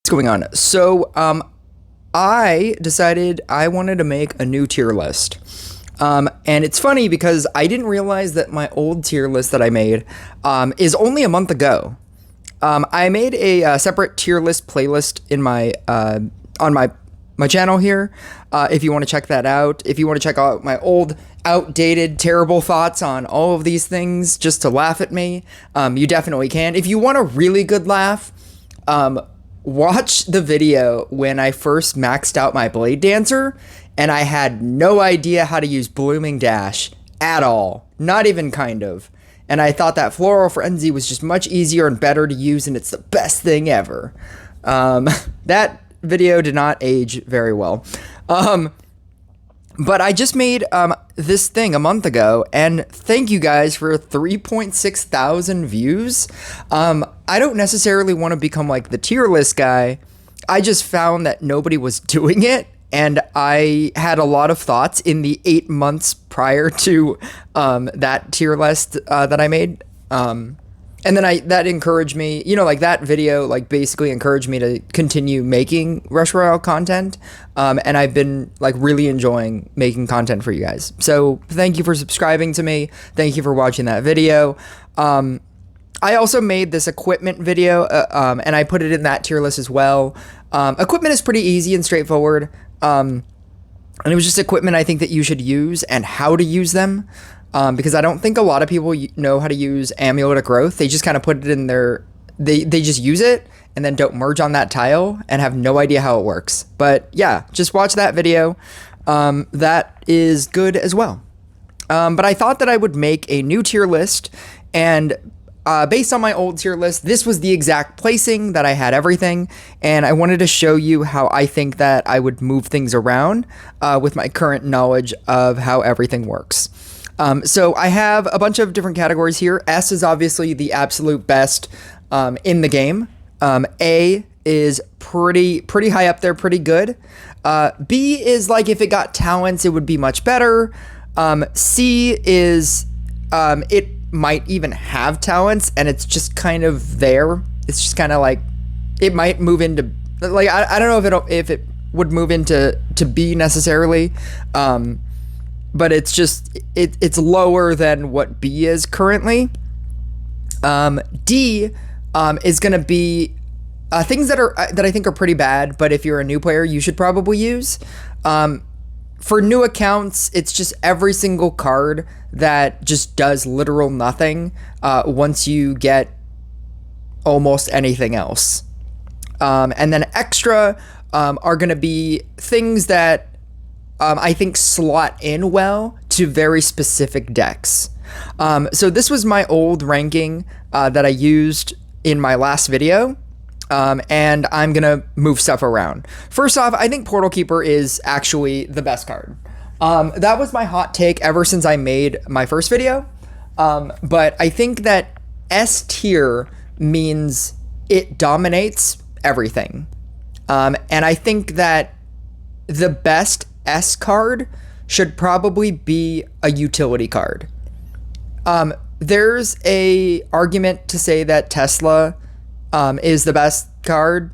going on? So, I decided I wanted to make a new tier list. And it's funny because I didn't realize that my old tier list that I made is only a month ago. I made a separate tier list playlist in my on my channel here. If you want to check that out, if you want to check out my old, outdated, terrible thoughts on all of these things, just to laugh at me, you definitely can. If you want a really good laugh, watch the video when I first maxed out my Blade Dancer, and I had no idea how to use Blooming Dash at all, not even kind of. And I thought that Floral Frenzy was just much easier and better to use, and it's the best thing ever. That video did not age very well. But I just made this thing a month ago, and thank you guys for 3.6 thousand views. I don't necessarily want to become like the tier list guy. I just found that nobody was doing it, and I had a lot of thoughts in the 8 months prior to that tier list that I made. And then that encouraged me, like that video, like basically encouraged me to continue making Rush Royale content. And I've been like really enjoying making content for you guys. So thank you for subscribing to me. Thank you for watching that video. I also made this equipment video, and I put it in that tier list as well. Equipment is pretty easy and straightforward. And it was just equipment I think that you should use and how to use them. Because I don't think a lot of people know how to use Amulet of Growth. They just kind of put it in their, they just use it and then don't merge on that tile and have no idea how it works. But yeah, just watch that video. That is good as well. But I thought that I would make a new tier list, and based on my old tier list, this was the exact placing that I had everything, and I wanted to show you how I think that I would move things around with my current knowledge of how everything works. So I have a bunch of different categories here. S is obviously the absolute best in the game. A is pretty high up there, pretty good. B is like if it got talents, it would be much better. C is it might even have talents, and it's just kind of there. It's just kind of like it might move into like I don't know if it would move into B necessarily. But it's just it's lower than what B is currently. D is going to be things that I think are pretty bad, but if you're a new player, you should probably use. For new accounts, it's just every single card that just does literal nothing once you get almost anything else. And then extra are going to be things that I think slot in well to very specific decks. So this was my old ranking that I used in my last video, and I'm gonna move stuff around. First off, I think Portal Keeper is actually the best card. That was my hot take ever since I made my first video, but I think that S tier means it dominates everything, and I think that the best S card should probably be a utility card. There's a argument to say that Tesla is the best card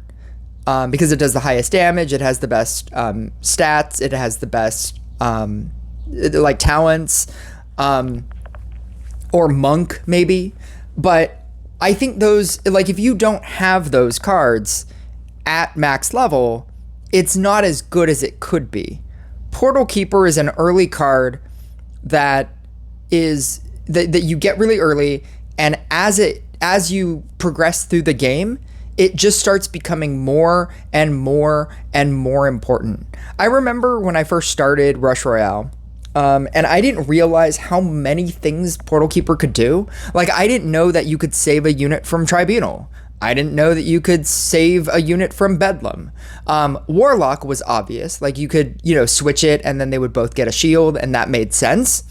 because it does the highest damage, it has the best stats, it has the best like talents, or Monk maybe. But I think those, like if you don't have those cards at max level, it's not as good as it could be. Portal Keeper is an early card that is that you get really early, and as you progress through the game, it just starts becoming more and more and more important. I remember when I first started Rush Royale, and I didn't realize how many things Portal Keeper could do. Like I didn't know that you could save a unit from Tribunal. I didn't know that you could save a unit from Bedlam. Warlock was obvious. Like you could, switch it and then they would both get a shield, and that made sense.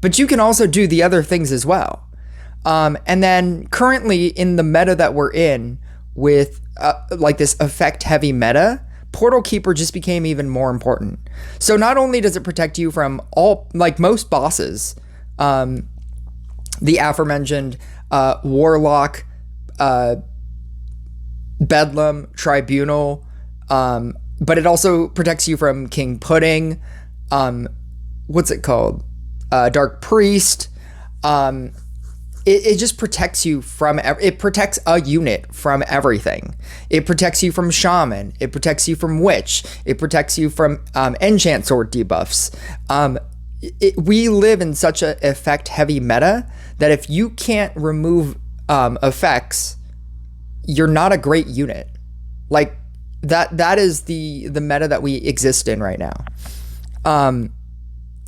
But you can also do the other things as well. And then currently in the meta that we're in with like this effect heavy meta, Portal Keeper just became even more important. So not only does it protect you from most bosses, the aforementioned Warlock, Bedlam, Tribunal, but it also protects you from King Pudding. What's it called? Dark Priest. It just protects you from, it protects a unit from everything. It protects you from Shaman. It protects you from Witch. It protects you from Enchant Sword debuffs. We live in such a effect heavy meta that if you can't remove effects, you're not a great unit. Like that is the meta that we exist in right now.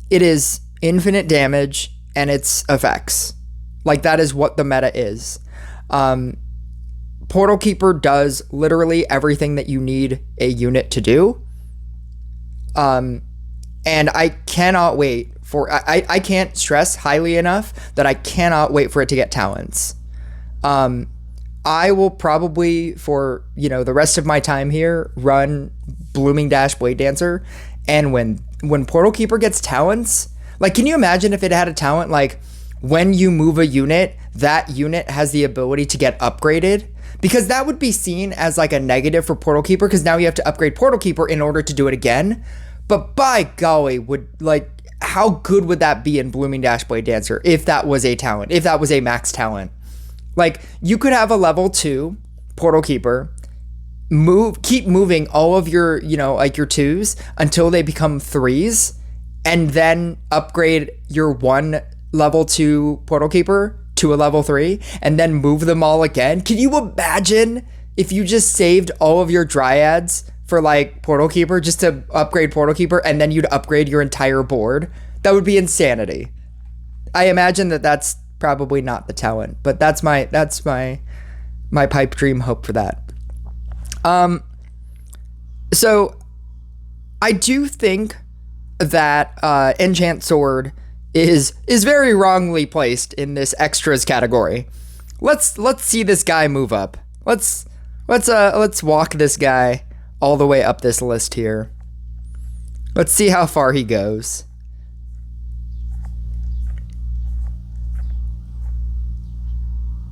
It is infinite damage and its effects. Like that is what the meta is. Portal Keeper does literally everything that you need a unit to do. And I cannot wait for, I can't stress highly enough that I cannot wait for it to get talents. I will probably, for, the rest of my time here, run Blooming Dash Blade Dancer. And when Portal Keeper gets talents, like, can you imagine if it had a talent like, when you move a unit, that unit has the ability to get upgraded? Because that would be seen as like a negative for Portal Keeper, because now you have to upgrade Portal Keeper in order to do it again. But by golly, how good would that be in Blooming Dash Blade Dancer if that was a talent, if that was a max talent? Like, you could have a level 2 Portal Keeper, keep moving all of your, like your 2s until they become 3s, and then upgrade your 1 level 2 Portal Keeper to a level 3, and then move them all again. Can you imagine if you just saved all of your Dryads for like Portal Keeper just to upgrade Portal Keeper, and then you'd upgrade your entire board? That would be insanity. I imagine that that's probably not the talent, but that's my pipe dream hope for that. So I do think that Enchant Sword is very wrongly placed in this extras category. Let's see this guy move up. Let's walk this guy all the way up this list here. Let's see how far he goes.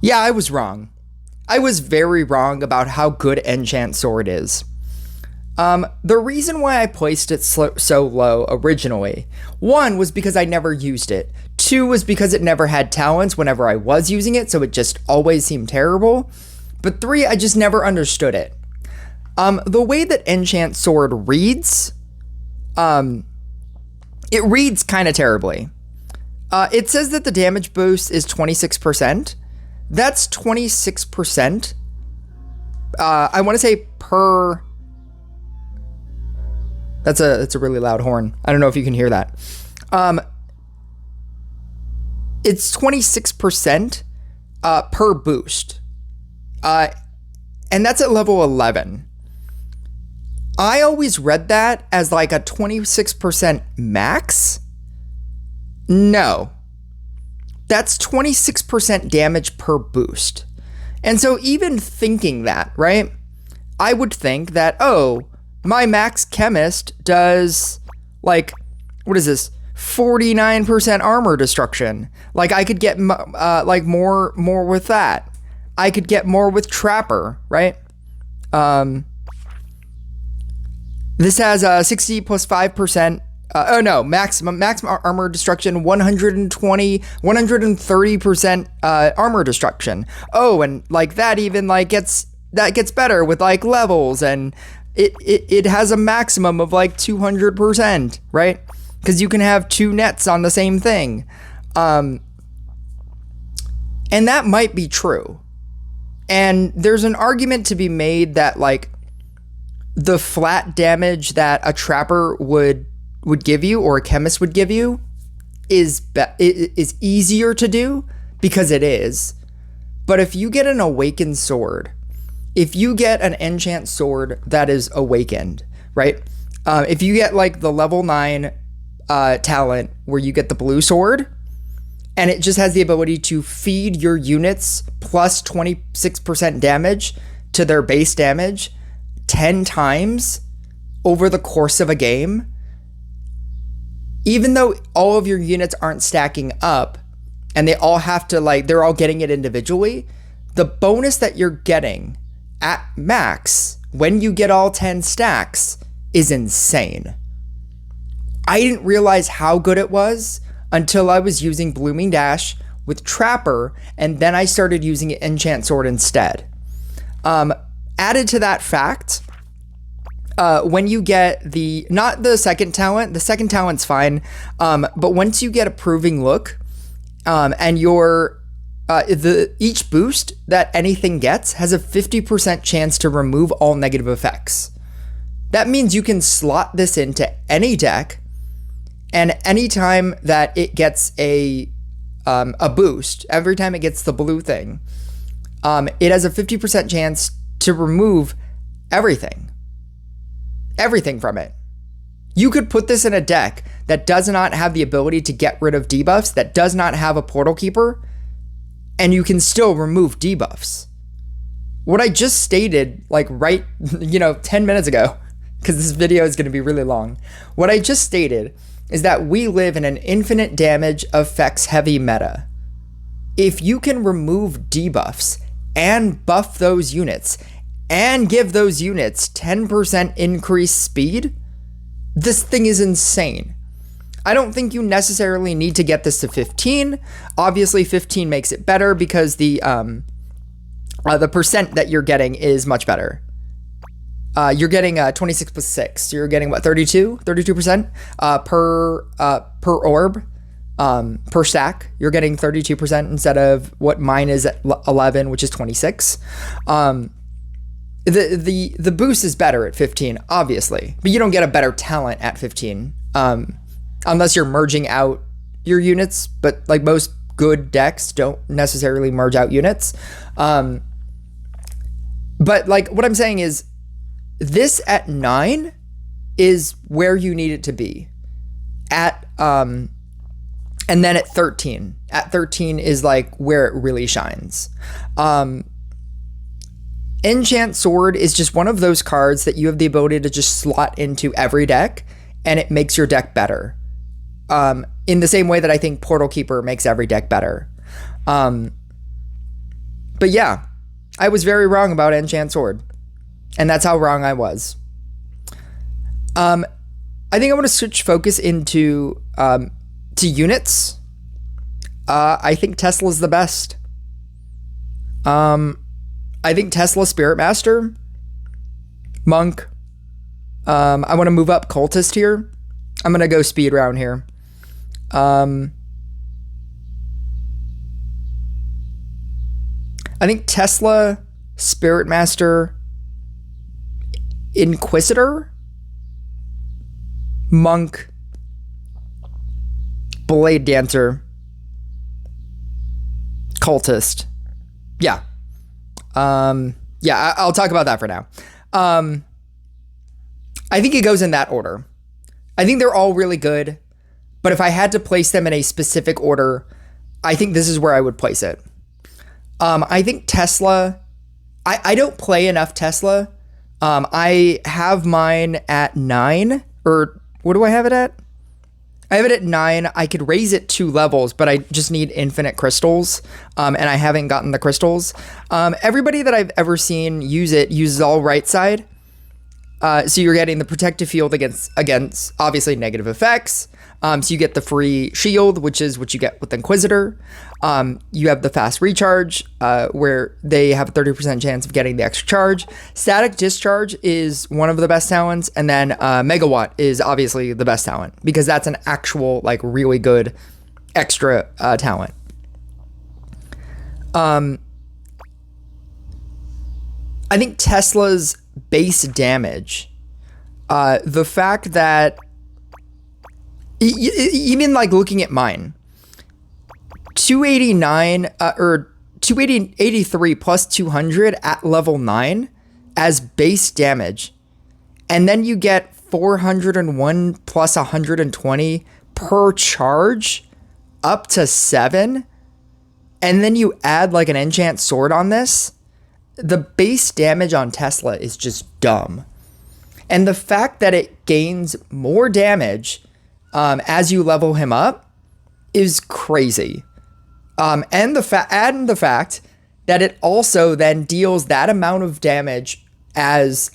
Yeah, I was wrong. I was very wrong about how good Enchant Sword is. The reason why I placed it so low originally, 1 was because I never used it. 2 was because it never had talents whenever I was using it, so it just always seemed terrible. But 3, I just never understood it. The way that Enchant Sword reads, it reads kind of terribly. It says that the damage boost is 26%. That's 26%. I want to say per... That's a really loud horn. I don't know if you can hear that. It's 26% per boost. And that's at level 11. I always read that as like a 26% max. No. That's 26% damage per boost. And so even thinking that, right? I would think that, oh, my max chemist does like, what is this? 49% armor destruction. Like I could get like more with that. I could get more with Trapper, right? This has 60 plus 5%. Oh no, maximum armor destruction, 130% armor destruction. Oh, and like that even like gets better with like levels, and it has a maximum of like 200%, right? Because you can have 2 nets on the same thing. And that might be true. And there's an argument to be made that like the flat damage that a Trapper would give you, or a chemist would give you, is easier to do, because it is. But if you get an awakened sword, if you get an enchant sword that is awakened, right? If you get like the level 9 talent where you get the blue sword, and it just has the ability to feed your units plus 26% damage to their base damage 10 times over the course of a game, even though all of your units aren't stacking up and they all have to like, they're all getting it individually, the bonus that you're getting at max when you get all 10 stacks is insane. I didn't realize how good it was until I was using Blooming Dash with Trapper, and then I started using Enchant Sword instead. Added to that fact, when you get not the second talent's fine, but once you get a Proving Look, and each boost that anything gets has a 50% chance to remove all negative effects. That means you can slot this into any deck, and anytime that it gets a boost, every time it gets the blue thing, it has a 50% chance to remove everything from it. You could put this in a deck that does not have the ability to get rid of debuffs, that does not have a Portal Keeper, and you can still remove debuffs. What I just stated, 10 minutes ago, because this video is going to be really long. What I just stated is that we live in an infinite damage effects heavy meta. If you can remove debuffs and buff those units and give those units 10% increased speed, this thing is insane. I don't think you necessarily need to get this to 15. Obviously 15 makes it better because the percent that you're getting is much better. You're getting 26 plus 6. So you're getting what, 32% per orb, per stack. You're getting 32% instead of what mine is at 11, which is 26. The boost is better at 15, obviously, but you don't get a better talent at 15, unless you're merging out your units. But like most good decks don't necessarily merge out units. But like what I'm saying is, this at 9 is where you need it to be. And then at 13. At 13 is like where it really shines. Enchant Sword is just one of those cards that you have the ability to just slot into every deck, and it makes your deck better. In the same way that I think Portal Keeper makes every deck better. But yeah, I was very wrong about Enchant Sword. And that's how wrong I was. I think I want to switch focus into to units. I think Tesla's the best. I think Tesla Spirit Master, Monk. I want to move up Cultist here. I'm gonna go speed round here. I think Tesla, Spirit Master, Inquisitor, Monk, Blade Dancer, Cultist. Yeah. I'll talk about that for now. I think it goes in that order. I think they're all really good, but if I had to place them in a specific order, I think this is where I would place it. I think Tesla, I don't play enough Tesla. I have mine at 9, or what do I have it at? I have it at 9. I could raise it 2 levels, but I just need infinite crystals, and I haven't gotten the crystals. Everybody that I've ever seen use it uses all right side. So you're getting the protective field against obviously negative effects. So you get the free shield, which is what you get with Inquisitor. You have the fast recharge, where they have a 30% chance of getting the extra charge. Static Discharge is one of the best talents, and then Megawatt is obviously the best talent because that's an actual like really good extra talent. I think Tesla's base damage, the fact that even like looking at mine, 289 or 283 plus 200 at level 9 as base damage, and then you get 401 plus 120 per charge up to 7, and then you add like an enchant sword on this. The base damage on Tesla is just dumb. And the fact that it gains more damage as you level him up is crazy. And the fact that it also then deals that amount of damage as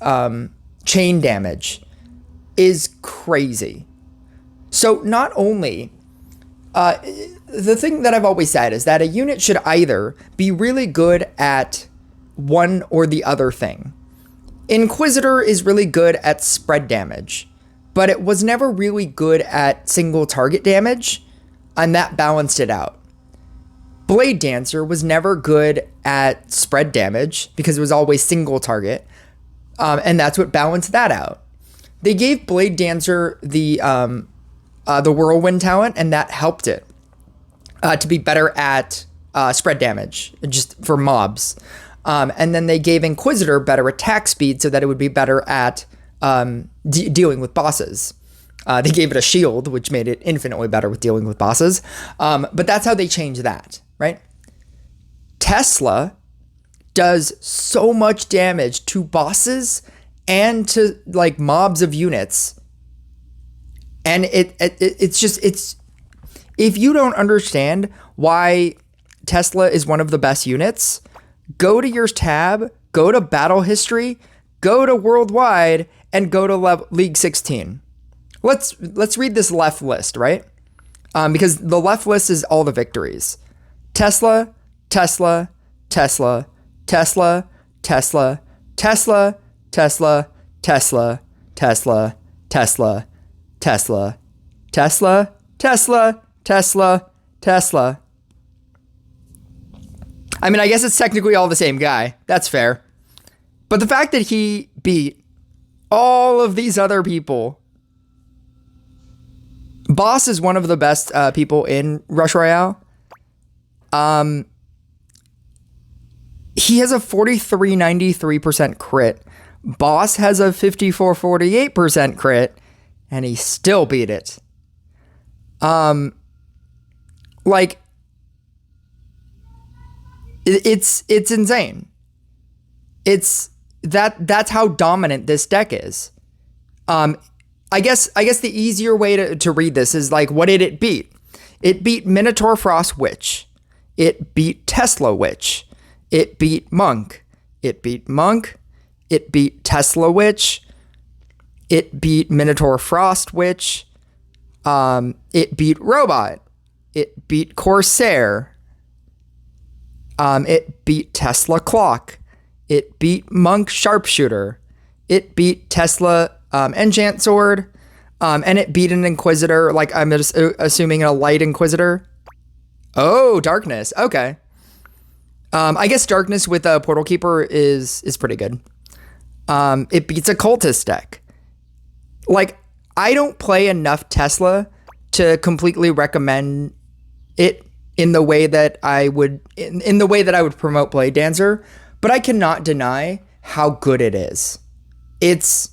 chain damage is crazy. So not only, the thing that I've always said is that a unit should either be really good at one or the other thing. Inquisitor is really good at spread damage, but it was never really good at single target damage, and that balanced it out. Blade Dancer was never good at spread damage because it was always single target, and that's what balanced that out. They gave Blade Dancer the Whirlwind talent, and that helped it to be better at spread damage, just for mobs. And then they gave Inquisitor better attack speed so that it would be better at dealing with bosses. They gave it a shield, which made it infinitely better with dealing with bosses. But that's how they changed that, right? Tesla does so much damage to bosses and to like mobs of units. And it's if you don't understand why Tesla is one of the best units, go to your tab, go to battle history, go to worldwide, and go to League 16. Let's read this left list, right? Because the left list is all the victories. Tesla, Tesla, Tesla, Tesla, Tesla, Tesla, Tesla, Tesla, Tesla, Tesla, Tesla, Tesla, Tesla, Tesla, Tesla. I mean, I guess it's technically all the same guy. That's fair. But the fact that he beat all of these other people. Boss is one of the best people in Rush Royale. He has a 43.93% crit. Boss has a 54.48% crit, and he still beat it. Like, it's insane. That's how dominant this deck is. I guess the easier way to read this is like, what did it beat? It beat Minotaur Frost Witch. It beat Tesla Witch. It beat Monk. It beat Monk. It beat Tesla Witch. It beat Minotaur Frost Witch. It beat Robot. It beat Corsair. It beat Tesla Clock. It beat Monk Sharpshooter. It beat Tesla Enchant Sword. And it beat an Inquisitor, like I'm just assuming a Light Inquisitor. Oh, Darkness. Okay. I guess Darkness with a Portal Keeper is pretty good. It beats a Cultist deck. Like, I don't play enough Tesla to completely recommend it in the way that I would promote Blade Dancer, but I cannot deny how good it is. It's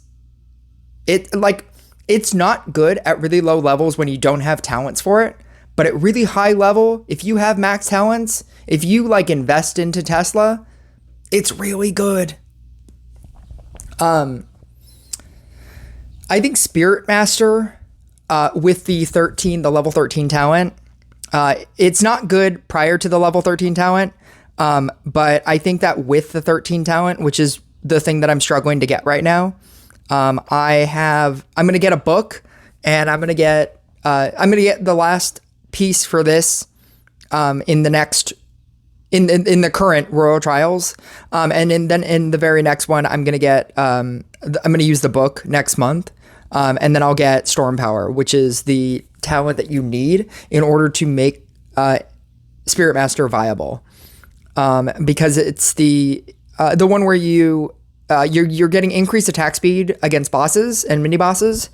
not good at really low levels when you don't have talents for it, but at really high level, if you have max talents, if you like invest into Tesla, it's really good. I think Spirit Master with the level 13 talent, it's not good prior to the level 13 talent, but I think that with the 13 talent, which is the thing that I'm struggling to get right now, I'm going to get a book, and I'm going to get the last piece for this in the current Royal Trials, and then in the very next one, I'm going to use the book next month, and then I'll get Storm Power, which is the talent that you need in order to make Spirit Master viable, because it's the one where you're getting increased attack speed against bosses and mini bosses.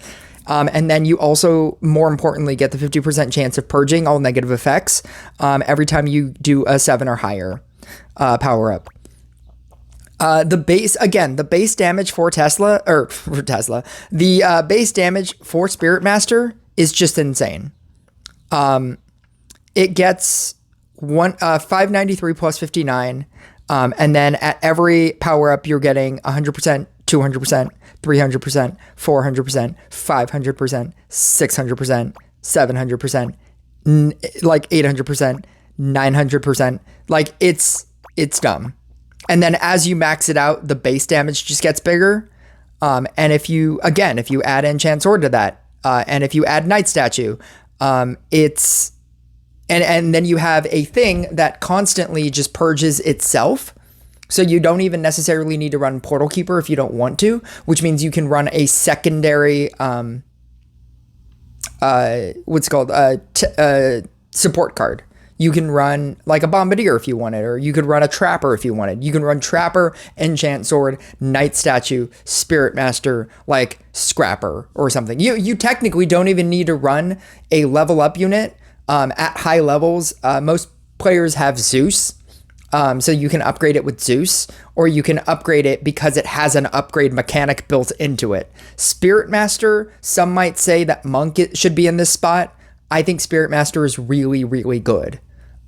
And then you also, more importantly, get the 50% chance of purging all negative effects every time you do a 7 or higher power up. The base damage for Tesla, the base damage for Spirit Master is just insane. It gets 593 plus 59. And then at every power up, you're getting 100%, 200%, 300%, 400%, 500%, 600%, 700%, like 800%, 900%. Like, it's it's dumb. And then as you max it out, the base damage just gets bigger. And if you add Enchant Sword to that, and if you add Night Statue, it's and then you have a thing that constantly just purges itself. So you don't even necessarily need to run Portal Keeper if you don't want to, which means you can run a secondary support card. You can run like a Bombardier if you wanted, or you could run a Trapper if you wanted. You can run Trapper, Enchant Sword, Night Statue, Spirit Master, like Scrapper or something. You technically don't even need to run a level up unit at high levels. Most players have Zeus, so you can upgrade it with Zeus, or you can upgrade it because it has an upgrade mechanic built into it. Spirit Master, some might say that Monk should be in this spot. I think Spirit Master is really, really good.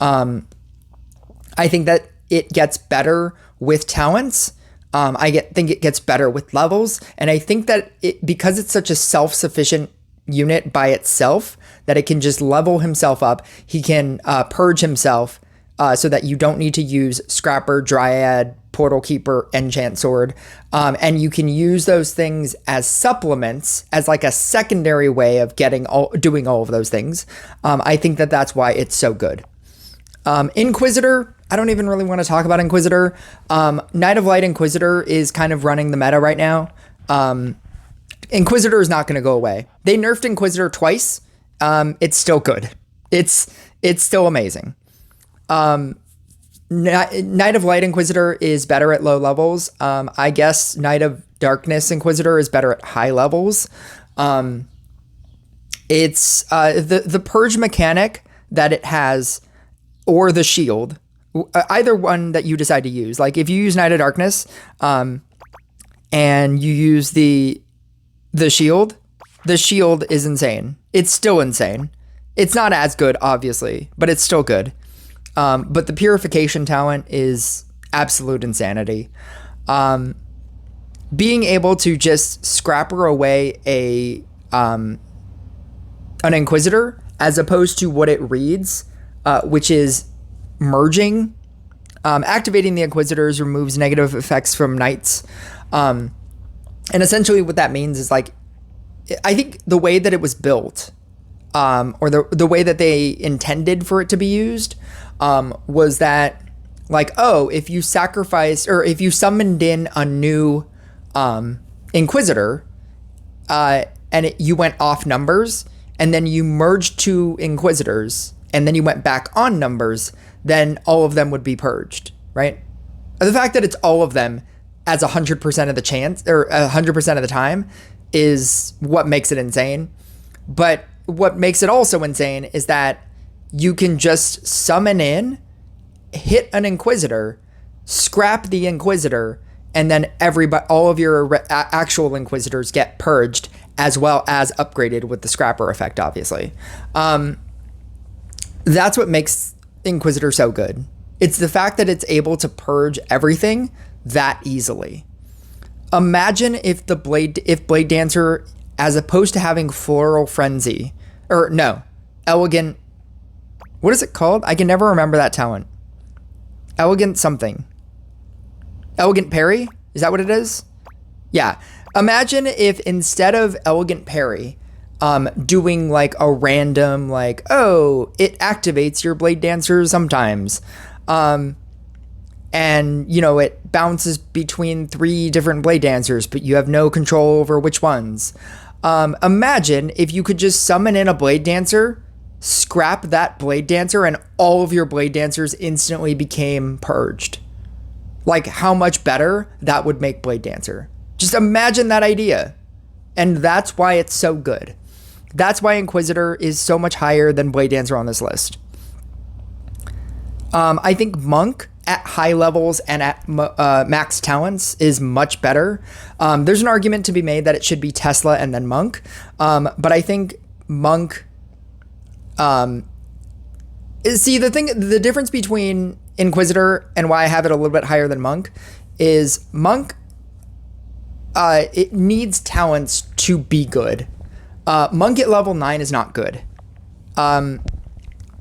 I think that it gets better with talents. Think it gets better with levels. And I think that because it's such a self-sufficient unit by itself, that it can just level himself up. He can purge himself so that you don't need to use Scrapper, Dryad, Portal Keeper, Enchant Sword. And you can use those things as supplements, as like a secondary way of doing all of those things. I think that that's why it's so good. Inquisitor, I don't even really want to talk about Inquisitor. Knight of Light Inquisitor is kind of running the meta right now. Inquisitor is not going to go away. They nerfed Inquisitor twice. It's still good. It's still amazing. Knight of Light Inquisitor is better at low levels. I guess Knight of Darkness Inquisitor is better at high levels. It's the purge mechanic that it has, or the shield, either one that you decide to use. Like if you use Knight of Darkness, and you use the shield is insane. It's still insane. It's not as good, obviously, but it's still good. But the Purification talent is absolute insanity. Being able to just scrapper away an Inquisitor, as opposed to what it reads, which is merging. Activating the Inquisitors removes negative effects from Knights. And essentially what that means is, like, I think the way that it was built, or the way that they intended for it to be used, was that, like, if you sacrificed, or if you summoned in a new Inquisitor, and you went off numbers, and then you merged two Inquisitors, and then you went back on numbers, then all of them would be purged, right? The fact that it's all of them as 100% of the chance, or 100% of the time, is what makes it insane. But what makes it also insane is that you can just summon in, hit an Inquisitor, scrap the Inquisitor, and then all of your actual Inquisitors get purged, as well as upgraded with the Scrapper effect, obviously. That's what makes Inquisitor so good. It's the fact that it's able to purge everything that easily. Imagine if Blade Dancer, as opposed to having Floral Frenzy, Elegant, what is it called? I can never remember that talent. Elegant something. Elegant Parry? Is that what it is? Yeah. Imagine if instead of Elegant Parry, doing like a random, like, it activates your Blade Dancer sometimes. And, it bounces between 3 different Blade Dancers, but you have no control over which ones. Imagine if you could just summon in a Blade Dancer, scrap that Blade Dancer, and all of your Blade Dancers instantly became purged. Like, how much better that would make Blade Dancer. Just imagine that idea. And that's why it's so good. That's why Inquisitor is so much higher than Blade Dancer on this list. I think Monk at high levels and at max talents is much better. There's an argument to be made that it should be Tesla and then Monk. But I think Monk... the difference between Inquisitor and why I have it a little bit higher than Monk is Monk, it needs talents to be good. Monk at level 9 is not good.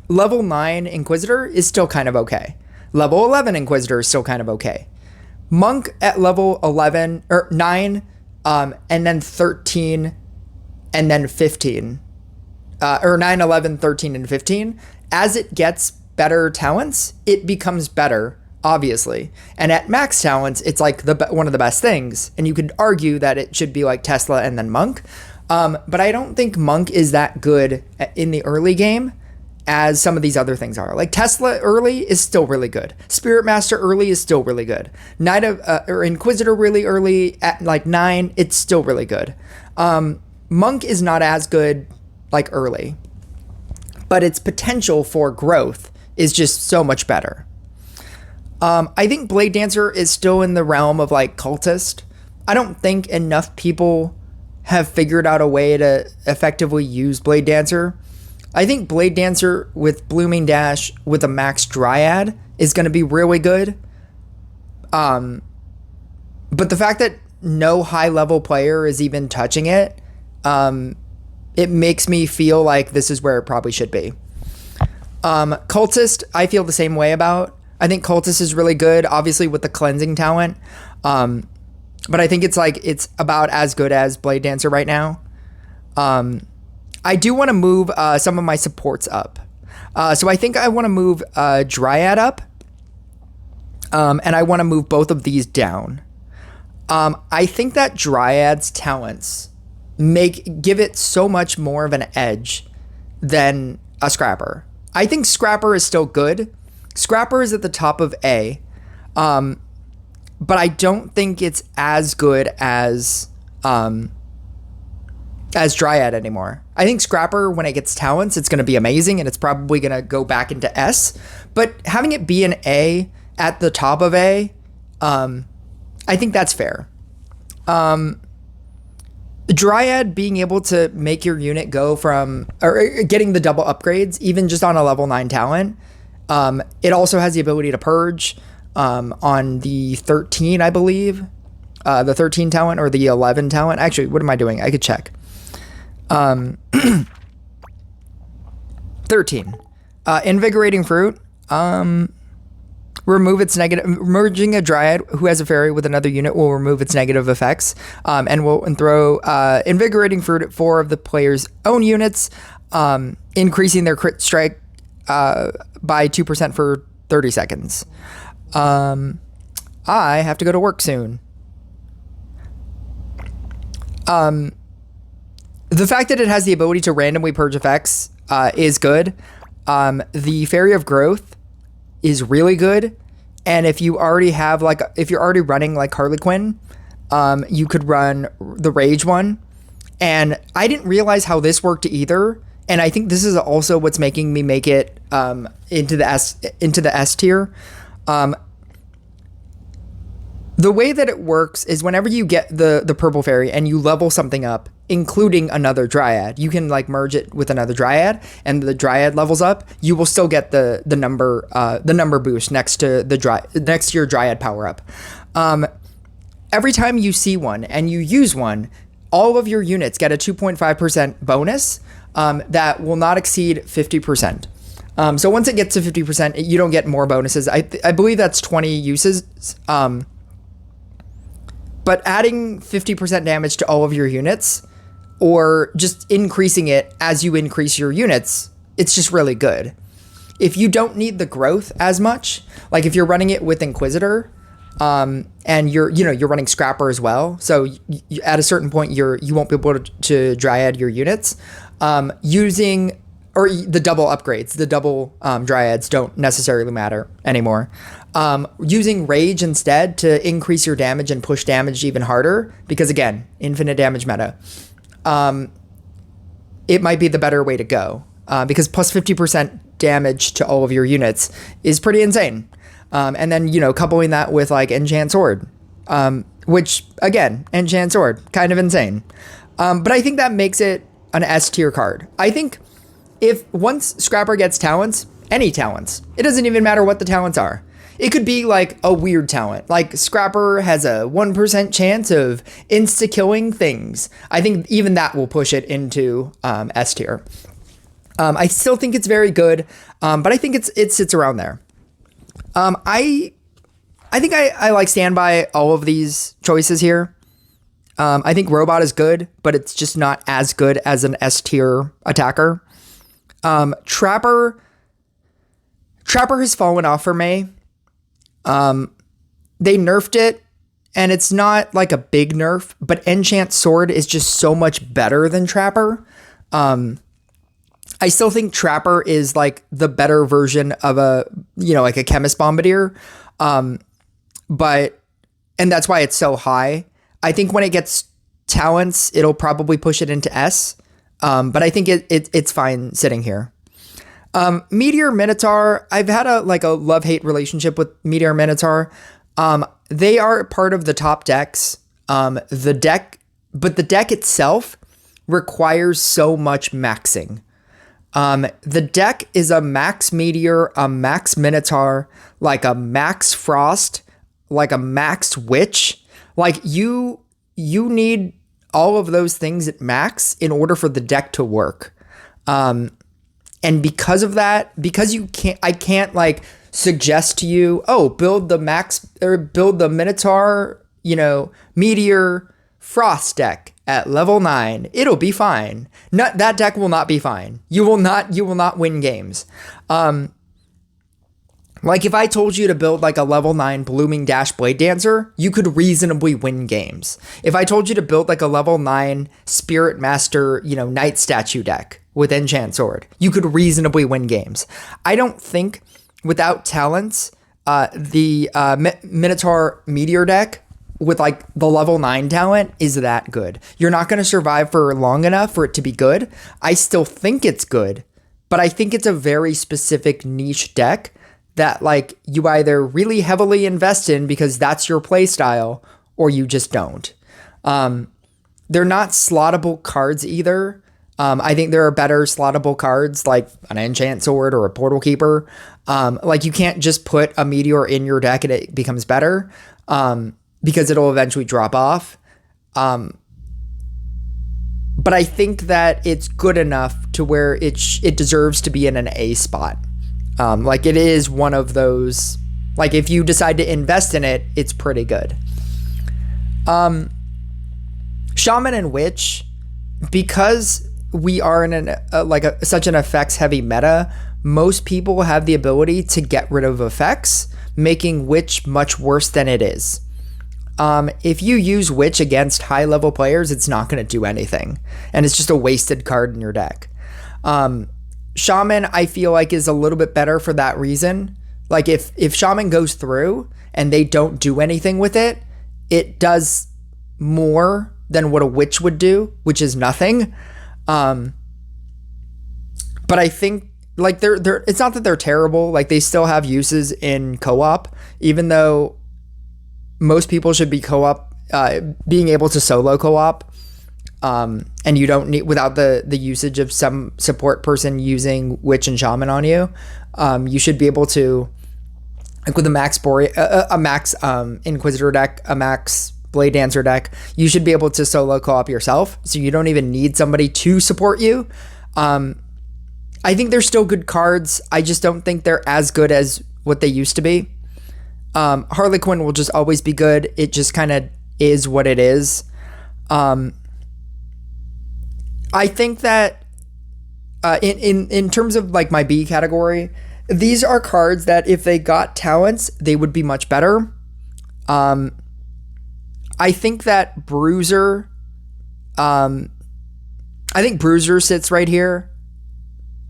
Level 9 Inquisitor is still kind of okay. Level 11 Inquisitor is still kind of okay. Monk at level 11 or 9, and then 13, and then 15, or 9, 11, 13, and 15. As it gets better talents, it becomes better, obviously. And at max talents, it's like one of the best things. And you could argue that it should be like Tesla and then Monk. But I don't think Monk is that good in the early game as some of these other things are. Like Tesla early is still really good. Spirit Master early is still really good. Or Inquisitor really early at like 9, it's still really good. Monk is not as good like early, but its potential for growth is just so much better. I think Blade Dancer is still in the realm of like Cultist. I don't think enough people have figured out a way to effectively use Blade Dancer. I think Blade Dancer with Blooming Dash with a max Dryad is going to be really good. But the fact that no high level player is even touching it, it makes me feel like this is where it probably should be. Cultist, I feel the same way about. I think Cultist is really good, obviously with the cleansing talent. But I think it's about as good as Blade Dancer right now. I do want to move some of my supports up. So I think I want to move Dryad up. And I want to move both of these down. I think that Dryad's talents give it so much more of an edge than a Scrapper. I think Scrapper is still good. Scrapper is at the top of A. But I don't think it's as good as Dryad anymore. I think Scrapper, when it gets talents, it's going to be amazing, and it's probably going to go back into S. But having it be an A at the top of A, I think that's fair. Dryad being able to make your unit go from, or getting the double upgrades, even just on a level 9 talent. It also has the ability to purge on the 13, I believe. The 13 talent or the 11 talent. Actually, what am I doing? I could check. 13. Invigorating Fruit. Remove its negative. Merging a Dryad who has a fairy with another unit will remove its negative effects, and throw Invigorating Fruit at 4 of the player's own units, increasing their crit strike by 2% for 30 seconds. I have to go to work soon. The fact that it has the ability to randomly purge effects is good. The Fairy of Growth is really good. And if you already have if you're already running like Harley Quinn, you could run the Rage one. And I didn't realize how this worked either. And I think this is also what's making me make it into the S tier. The way that it works is whenever you get the purple fairy and you level something up, including another Dryad, you can like merge it with another Dryad, and the Dryad levels up. You will still get the number boost next to your Dryad power up. Every time you see one and you use one, all of your units get a 2.5% bonus that will not exceed 50%. So once it gets to 50%, you don't get more bonuses. I believe that's 20 uses. But adding 50% damage to all of your units, or just increasing it as you increase your units, it's just really good. If you don't need the growth as much, like if you're running it with Inquisitor, and you're running Scrapper as well, so at a certain point you won't be able to Dryad your units, using or the double upgrades, the double Dryads don't necessarily matter anymore. Using Rage instead to increase your damage and push damage even harder, because again, infinite damage meta, it might be the better way to go, because plus 50% damage to all of your units is pretty insane. And then, coupling that with like Enchant Sword, which again, Enchant Sword, kind of insane. But I think that makes it an S tier card. I think if once Scrapper gets talents, any talents, it doesn't even matter what the talents are. It could be like a weird talent, like Scrapper has a 1% chance of insta-killing things. I think even that will push it into S tier. I still think it's very good, but I think it sits around there. I think I like stand by all of these choices here. I think Robot is good, but it's just not as good as an S tier attacker. Trapper has fallen off for me. They nerfed it, and it's not like a big nerf, but Enchant Sword is just so much better than Trapper. I still think Trapper is like the better version of like a Chemist Bombardier. And that's why it's so high. I think when it gets talents, it'll probably push it into S. But I think it's fine sitting here. Meteor Minotaur, I've had a love-hate relationship with Meteor Minotaur. They are part of the top decks. But the deck itself requires so much maxing. The deck is a max Meteor, a max Minotaur, like a max Frost, like a max Witch. Like you need all of those things at max in order for the deck to work. And because of that, because I can't like suggest to you, build the max or build the Minotaur, Meteor Frost deck at level 9. It'll be fine. That deck will not be fine. You will not win games. Like if I told you to build like a level 9 Blooming Dash Blade Dancer, you could reasonably win games. If I told you to build like a level 9 Spirit Master, Knight Statue deck with Enchant Sword, you could reasonably win games. I don't think without talents, the Minotaur Meteor deck with like the level 9 talent is that good. You're not going to survive for long enough for it to be good. I still think it's good, but I think it's a very specific niche deck that like you either really heavily invest in because that's your play style or you just don't. They're not slottable cards either. I think there are better slottable cards like an Enchant Sword or a Portal Keeper. Like you can't just put a Meteor in your deck and it becomes better because it'll eventually drop off. But I think that it's good enough to where it deserves to be in an A spot. Like it is one of those, like if you decide to invest in it, it's pretty good. Shaman and Witch, because we are in such an effects heavy meta, most people have the ability to get rid of effects, making Witch much worse than it is. If you use Witch against high level players, it's not going to do anything, and it's just a wasted card in your deck. Shaman, I feel like, is a little bit better for that reason. Like if Shaman goes through and they don't do anything with it, it does more than what a Witch would do, which is nothing. But I think like they're it's not that they're terrible. Like they still have uses in co-op, even though most people should be being able to solo co-op. And you don't need, without the usage of some support person using Witch and Shaman on you, you should be able to, like with a max Inquisitor deck, a max Blade Dancer deck, you should be able to solo co-op yourself, so you don't even need somebody to support you. I think they're still good cards. I just don't think they're as good as what they used to be. Harley Quinn will just always be good. It just kind of is what it is. I think that in terms of like my B category, these are cards that if they got talents, they would be much better. I think that Bruiser, I think Bruiser sits right here.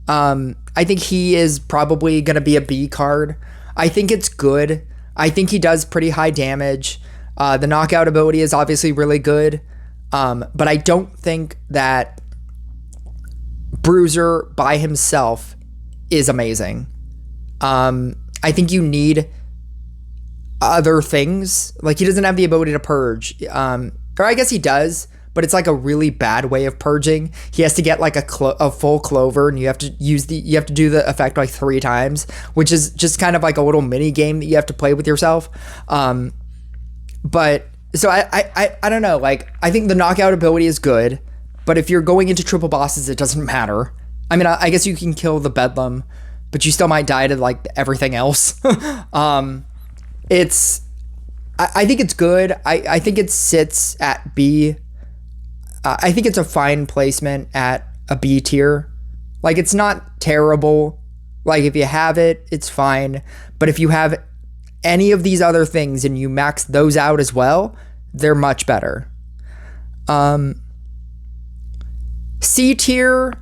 I think he is probably going to be a B card. I think it's good. I think he does pretty high damage. The knockout ability is obviously really good. But I don't think that Bruiser by himself is amazing. I think you need other things. Like he doesn't have the ability to purge. Or I guess he does, but it's like a really bad way of purging. He has to get like a full clover, and you have to do the effect like 3 times, which is just kind of like a little mini game that you have to play with yourself. But so I don't know. Like I think the knockout ability is good, but if you're going into triple bosses, it doesn't matter. I mean, I guess you can kill the Bedlam, but you still might die to like everything else. I think it's good. I think it sits at B. I think it's a fine placement at a B tier. Like, it's not terrible. Like, if you have it, it's fine. But if you have any of these other things and you max those out as well, they're much better. C tier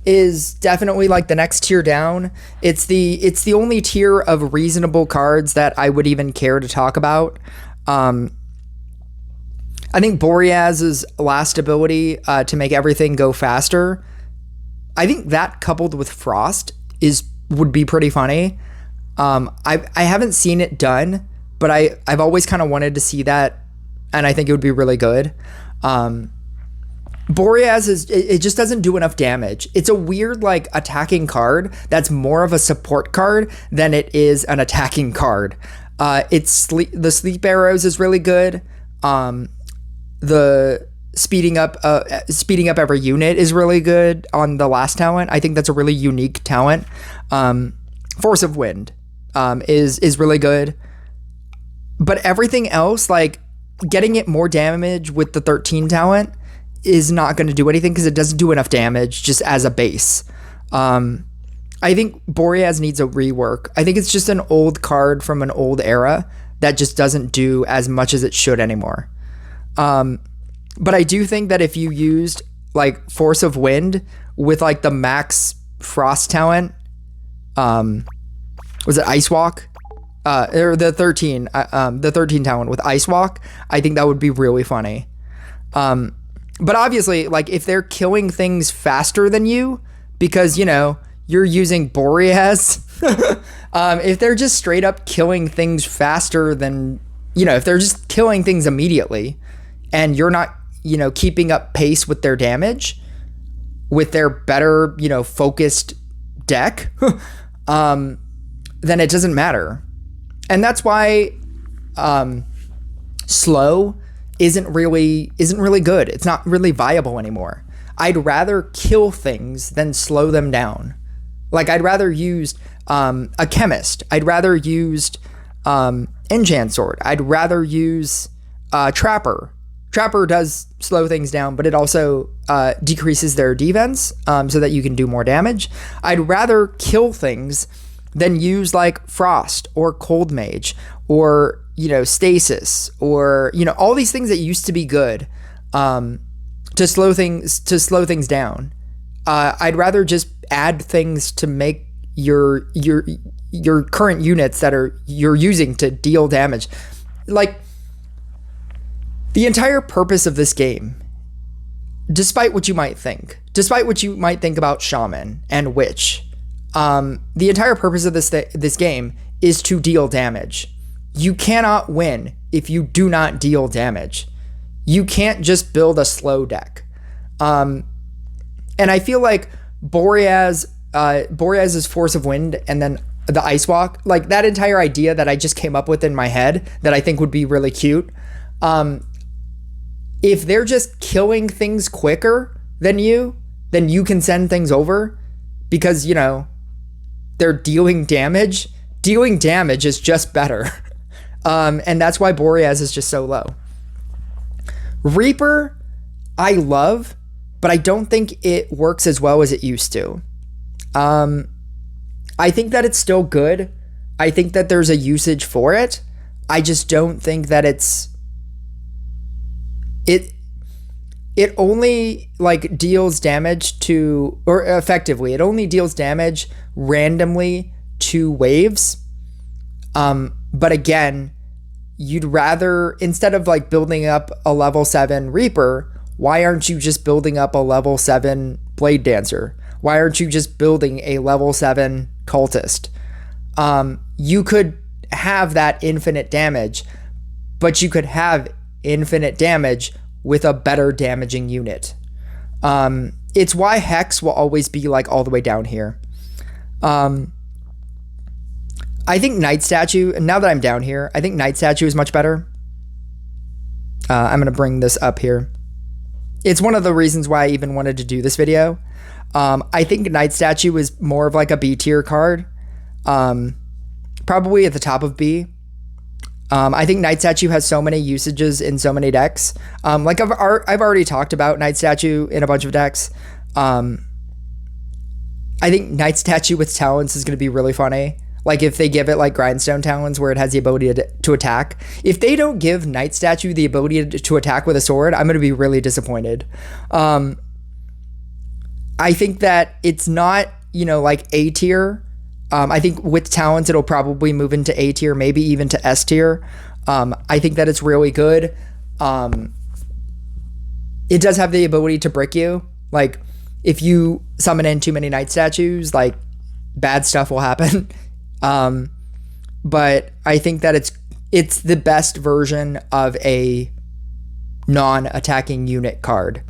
is definitely like the next tier down. It's the only tier of reasonable cards that I would even care to talk about. I think Boreaz's last ability to make everything go faster, I think that coupled with Frost would be pretty funny. I haven't seen it done, but I've always kind of wanted to see that, and I think it would be really good. Boreaz it just doesn't do enough damage. It's a weird like attacking card that's more of a support card than it is an attacking card. The sleep arrows is really good. The speeding up every unit is really good on the last talent. I think that's a really unique talent. Force of Wind is really good, but everything else, like getting it more damage with the 13 talent, is not going to do anything because it doesn't do enough damage just as a base. I think Boreaz needs a rework. I think it's just an old card from an old era that just doesn't do as much as it should anymore. But I do think that if you used like Force of Wind with like the max Frost talent, was it Ice Walk? Or the 13 talent with Ice Walk, I think that would be really funny. But obviously, like if they're killing things faster than you because, you know, you're using Boreaz, if they're just straight up killing things faster than, you know, if they're just killing things immediately and you're not, you know, keeping up pace with their damage with their better, you know, focused deck, then it doesn't matter. And that's why slow isn't really good. It's not really viable anymore. I'd rather kill things than slow them down. Like I'd rather use a chemist. I'd rather use enchant sword. I'd rather use trapper. Trapper does slow things down, but it also decreases their defense so that you can do more damage. I'd rather kill things than use like Frost or Cold Mage or, you know, Stasis or, you know, all these things that used to be good to slow things down. I'd rather just add things to make your current units that you're using to deal damage. Like the entire purpose of this game, despite what you might think about Shaman and Witch, the entire purpose of this game is to deal damage. You cannot win if you do not deal damage. You can't just build a slow deck. And I feel like Boreaz's Force of Wind and then the Ice Walk, like that entire idea that I just came up with in my head that I think would be really cute. If they're just killing things quicker than you, then you can send things over because, you know, they're dealing damage. Dealing damage is just better. And that's why Boreaz is just so low. Reaper, I love, but I don't think it works as well as it used to. I think that it's still good. I think that there's a usage for it. I just don't think that it only like deals damage to, or effectively, it only deals damage randomly to waves. But again, you'd rather, instead of like building up a level 7 Reaper, why aren't you just building up a level 7 Blade Dancer? Why aren't you just building a level 7 Cultist? You could have that infinite damage, but you could have infinite damage with a better damaging unit. It's why Hex will always be like all the way down here. I think Night Statue, now that I'm down here, I think Night Statue is much better. I'm going to bring this up here. It's one of the reasons why I even wanted to do this video. I think Night Statue is more of like a B tier card. Probably at the top of B. I think Night Statue has so many usages in so many decks. Like I've already talked about Night Statue in a bunch of decks. I think Night Statue with Talents is going to be really funny. Like if they give it like Grindstone Talons where it has the ability to attack. If they don't give Night Statue the ability to attack with a sword, I'm going to be really disappointed. I think that it's not, like A tier. I think with Talents, it'll probably move into A tier, maybe even to S tier. I think that it's really good. It does have the ability to brick you. Like if you summon in too many Night Statues, like bad stuff will happen. But I think that it's the best version of a non-attacking unit card.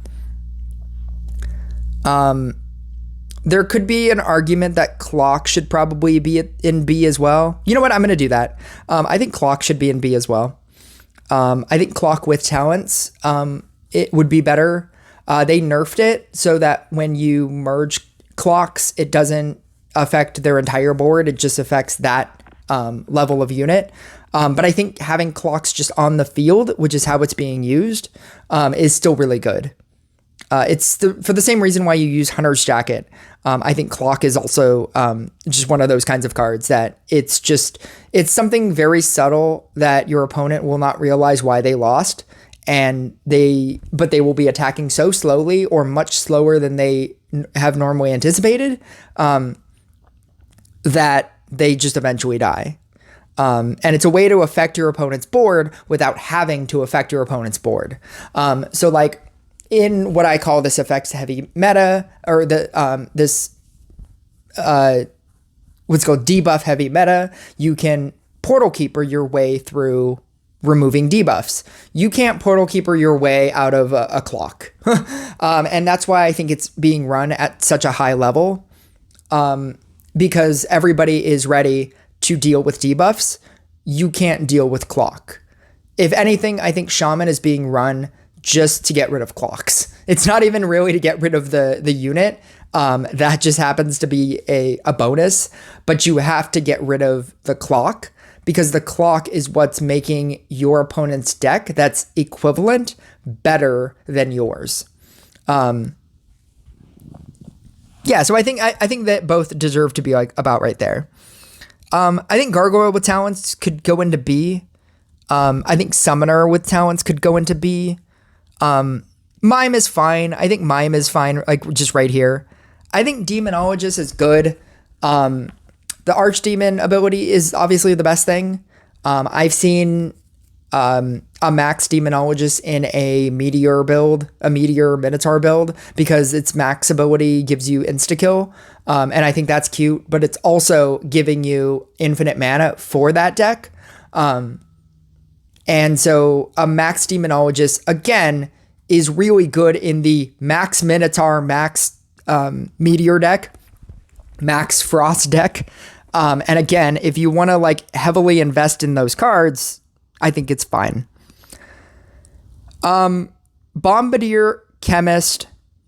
There could be an argument that Clock should probably be in B as well. You know what? I'm going to do that. I think Clock should be in B as well. I think Clock with Talents, it would be better. They nerfed it so that when you merge clocks, it doesn't affect their entire board. It just affects that level of unit. But I think having clocks just on the field, which is how it's being used, is still really good. It's for the same reason why you use Hunter's Jacket. I think Clock is also just one of those kinds of cards that it's something very subtle that your opponent will not realize why they lost, but they will be attacking so slowly or much slower than they have normally anticipated that they just eventually die. And it's a way to affect your opponent's board without having to affect your opponent's board. So like, in what I call this effects heavy meta, or what's called debuff heavy meta, you can Portal Keeper your way through removing debuffs. You can't Portal Keeper your way out of a clock. And that's why I think it's being run at such a high level, because everybody is ready to deal with debuffs. You can't deal with clock. If anything, I think Shaman is being run just to get rid of clocks. It's not even really to get rid of the unit. That just happens to be a bonus, but you have to get rid of the clock because the clock is what's making your opponent's deck that's equivalent better than yours. So I think that both deserve to be like about right there. I think Gargoyle with Talents could go into B. I think Summoner with Talents could go into B. Mime is fine. I think Mime is fine, like just right here. I think Demonologist is good. The Archdemon ability is obviously the best thing. I've seen a max Demonologist in a Meteor Minotaur build because its max ability gives you insta-kill. And I think that's cute, but it's also giving you infinite mana for that deck. And so a max Demonologist, again, is really good in the max Minotaur, max Meteor deck, max Frost deck. And again, if you want to like heavily invest in those cards, I think it's fine. Bombardier, Chemist,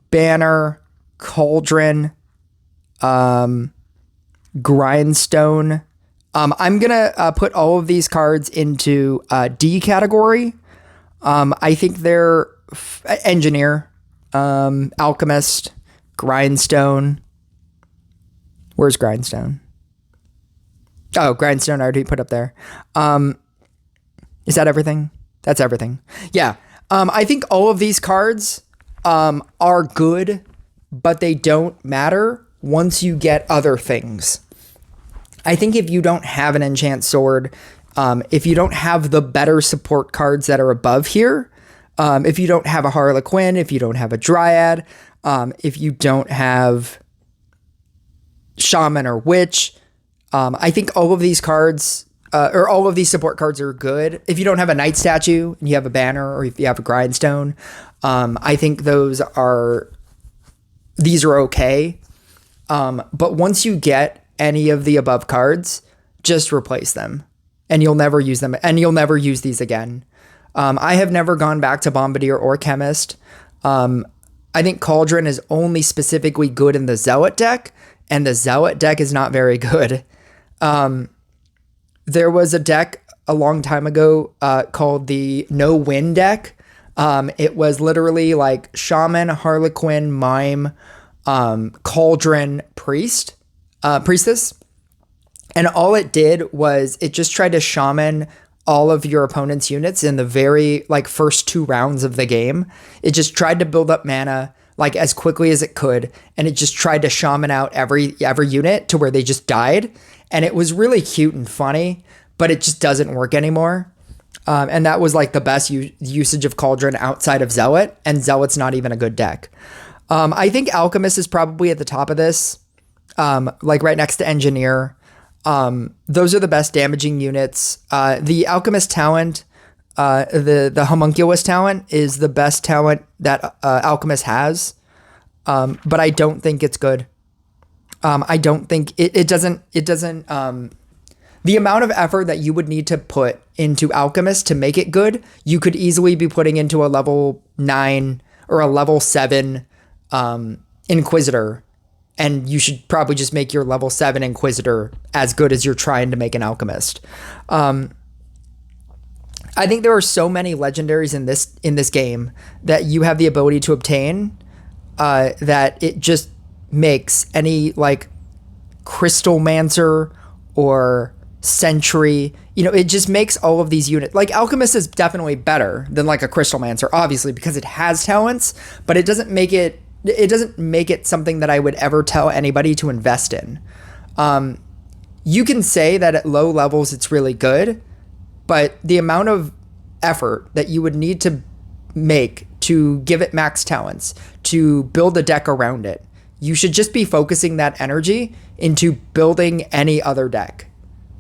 Banner, Cauldron, Grindstone. I'm going to put all of these cards into D category. I think they're Engineer, Alchemist, Grindstone. Where's Grindstone? Oh, Grindstone I already put up there. Is that everything? That's everything. Yeah. I think all of these cards are good, but they don't matter once you get other things. I think if you don't have an Enchant Sword, if you don't have the better support cards that are above here, if you don't have a Harlequin, if you don't have a Dryad, if you don't have Shaman or Witch, I think all of these cards, or all of these support cards are good. If you don't have a Night Statue and you have a Banner, or if you have a Grindstone, I think these are okay. But once you get any of the above cards, just replace them and you'll never use them, and you'll never use these again. I have never gone back to Bombardier or Chemist. I think Cauldron is only specifically good in the Zealot deck, and the Zealot deck is not very good. There was a deck a long time ago called the No Win deck. It was literally like Shaman, Harlequin, Mime, Cauldron, Priestess. And all it did was it just tried to Shaman all of your opponent's units in the very like first 2 rounds of the game. It just tried to build up mana like as quickly as it could, and it just tried to shaman out every unit to where they just died. And it was really cute and funny, but it just doesn't work anymore. And that was like the best usage of Cauldron outside of Zealot, and Zealot's not even a good deck. I think Alchemist is probably at the top of this, like right next to Engineer. Those are the best damaging units. The Alchemist talent, the Homunculus talent is the best talent that Alchemist has, but I don't think it's good. I don't think it doesn't. The amount of effort that you would need to put into Alchemist to make it good, you could easily be putting into a level 9 or a level 7 Inquisitor, and you should probably just make your level 7 Inquisitor as good as you're trying to make an Alchemist. I think there are so many legendaries in this game that you have the ability to obtain that it just makes any like Crystalmancer or Sentry, it just makes all of these units, like Alchemist is definitely better than like a Crystalmancer, obviously, because it has talents, but it doesn't make it something that I would ever tell anybody to invest in. You can say that at low levels it's really good, but the amount of effort that you would need to make to give it max talents, to build a deck around it, you should just be focusing that energy into building any other deck.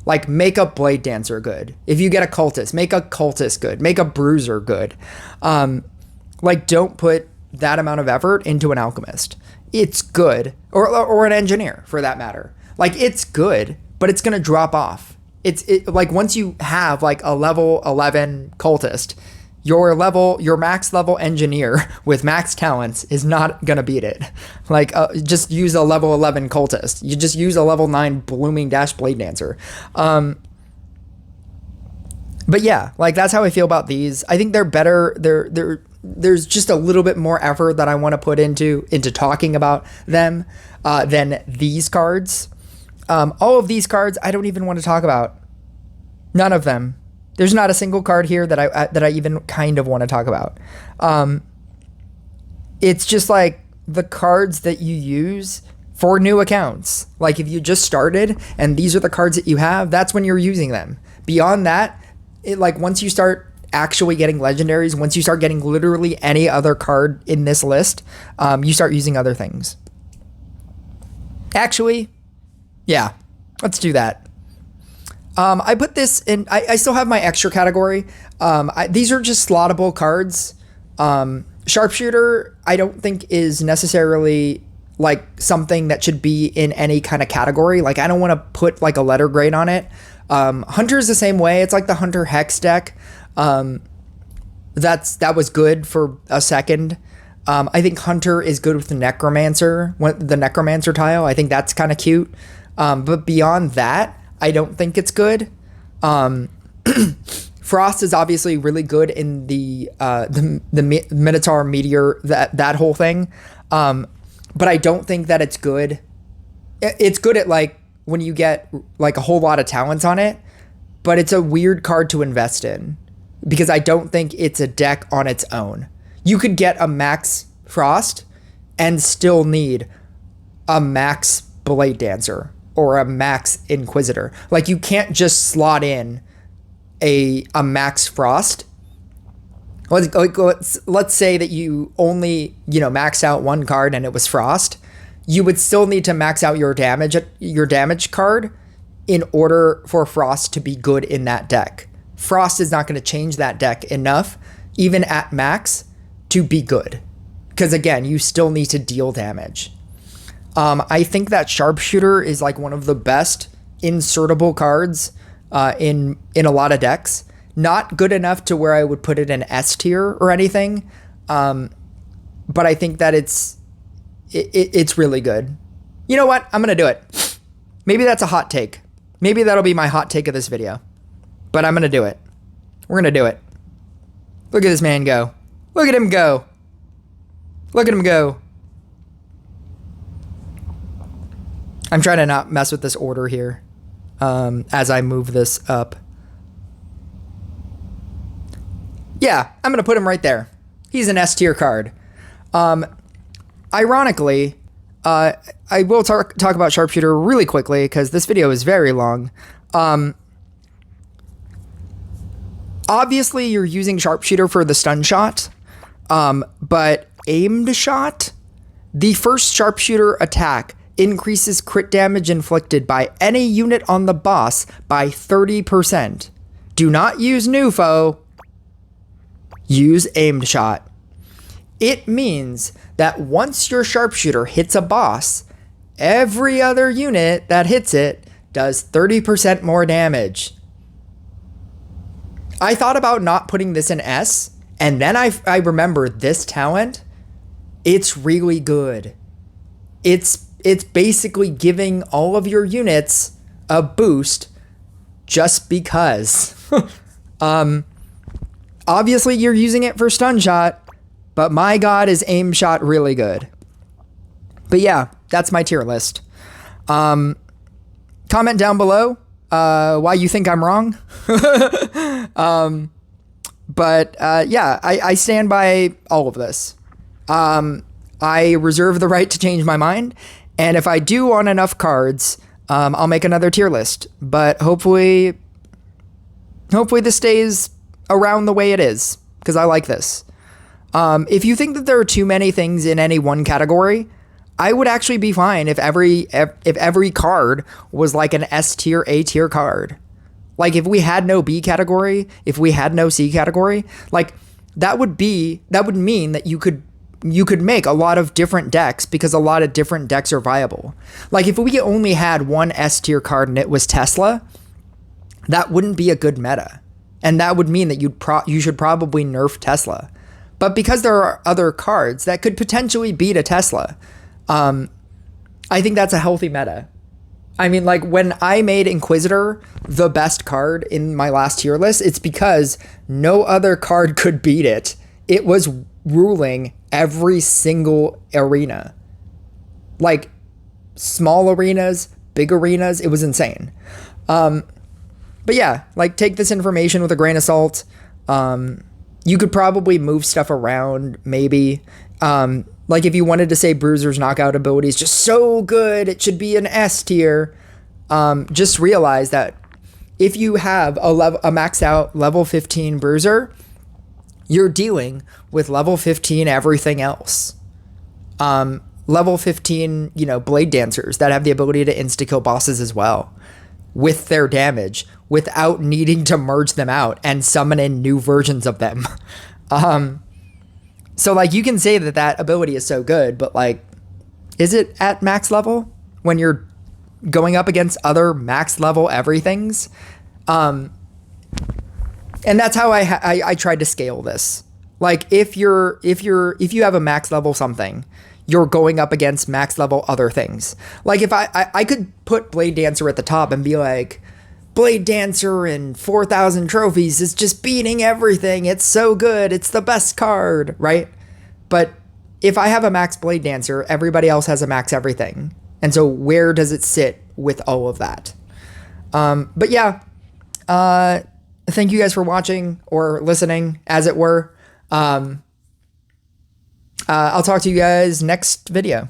Like, make a Blade Dancer good. If you get a Cultist, make a Cultist good. Make a Bruiser good. Don't put that amount of effort into an Alchemist. It's good. Or an Engineer, for that matter. Like, it's good, but it's going to drop off. Like, once you have, like, a level 11 Cultist, your max level Engineer with max talents is not going to beat it. Like, just use a level 11 Cultist. You just use a level 9 Blooming Dash Blade Dancer. But yeah, like, that's how I feel about these. I think they're better. There's just a little bit more effort that I want to put into talking about them than these cards. All of these cards I don't even want to talk about. None of them. There's not a single card here that I even kind of want to talk about. It's just like the cards that you use for new accounts. Like, if you just started and these are the cards that you have, that's when you're using them. Beyond that, once you start actually getting legendaries, once you start getting literally any other card in this list, you start using other things. Actually, yeah, let's do that. I put this in, I still have my extra category. These are just slottable cards. Sharpshooter, I don't think is necessarily like something that should be in any kind of category. Like, I don't want to put like a letter grade on it. Hunter is the same way. It's like the Hunter Hex deck. That was good for a second. I think Hunter is good with the Necromancer, the Necromancer tile. I think that's kind of cute. But beyond that, I don't think it's good. Frost is obviously really good in the Minotaur Meteor, that whole thing. But I don't think that it's good. It's good at like when you get like a whole lot of talents on it, but it's a weird card to invest in because I don't think it's a deck on its own. You could get a max Frost and still need a max Blade Dancer or a max Inquisitor. Like, you can't just slot in a max Frost. Let's say that you only, maxed out one card and it was Frost. You would still need to max out your damage card in order for Frost to be good in that deck. Frost is not going to change that deck enough, even at max, to be good. Because again, you still need to deal damage. I think that Sharpshooter is like one of the best insertable cards in a lot of decks. Not good enough to where I would put it in S tier or anything, but I think that it's really good. You know what? I'm gonna do it. Maybe that's a hot take. Maybe that'll be my hot take of this video. But I'm going to do it. We're going to do it. Look at this man go. Look at him go. Look at him go. I'm trying to not mess with this order here as I move this up. Yeah, I'm going to put him right there. He's an S tier card. Ironically, I will talk about Sharpshooter really quickly because this video is very long. Obviously, you're using Sharpshooter for the stun shot, but aimed shot, the first Sharpshooter attack increases crit damage inflicted by any unit on the boss by 30%. Do not use new foe. Use aimed shot. It means that once your Sharpshooter hits a boss, every other unit that hits it does 30% more damage. I thought about not putting this in S, and then I remembered this talent. It's really good. It's basically giving all of your units a boost just because. Obviously, you're using it for stun shot, but my god, is aim shot really good. But yeah, that's my tier list. Comment down below why you think I'm wrong. Yeah, I stand by all of this. I reserve the right to change my mind, and if I do on enough cards, I'll make another tier list. But hopefully this stays around the way it is, because I like this. If you think that there are too many things in any one category, I would actually be fine if every card was like an S tier, A tier card. Like if we had no B category, if we had no C category, like that would mean that you could make a lot of different decks because a lot of different decks are viable. Like if we only had one S tier card and it was Tesla, that wouldn't be a good meta. And that would mean that you should probably nerf Tesla. But because there are other cards that could potentially beat a Tesla, I think that's a healthy meta. I mean, like when I made Inquisitor the best card in my last tier list, it's because no other card could beat it. It was ruling every single arena. Like small arenas, big arenas, it was insane. But yeah, like take this information with a grain of salt. You could probably move stuff around, maybe. Like if you wanted to say Bruiser's knockout ability is just so good, it should be an S tier. Just realize that if you have a maxed out level 15 Bruiser, you're dealing with level 15 everything else. Level 15, Blade Dancers that have the ability to insta-kill bosses as well with their damage without needing to merge them out and summon in new versions of them. So like you can say that ability is so good, but like, is it at max level when you're going up against other max level everythings? And that's how I tried to scale this. Like if you have a max level something, you're going up against max level other things. Like if I could put Blade Dancer at the top and be like, Blade Dancer and 4,000 trophies is just beating everything. It's so good. It's the best card, right? But if I have a max Blade Dancer, everybody else has a max everything. And so where does it sit with all of that? But yeah, thank you guys for watching or listening, as it were. I'll talk to you guys next video.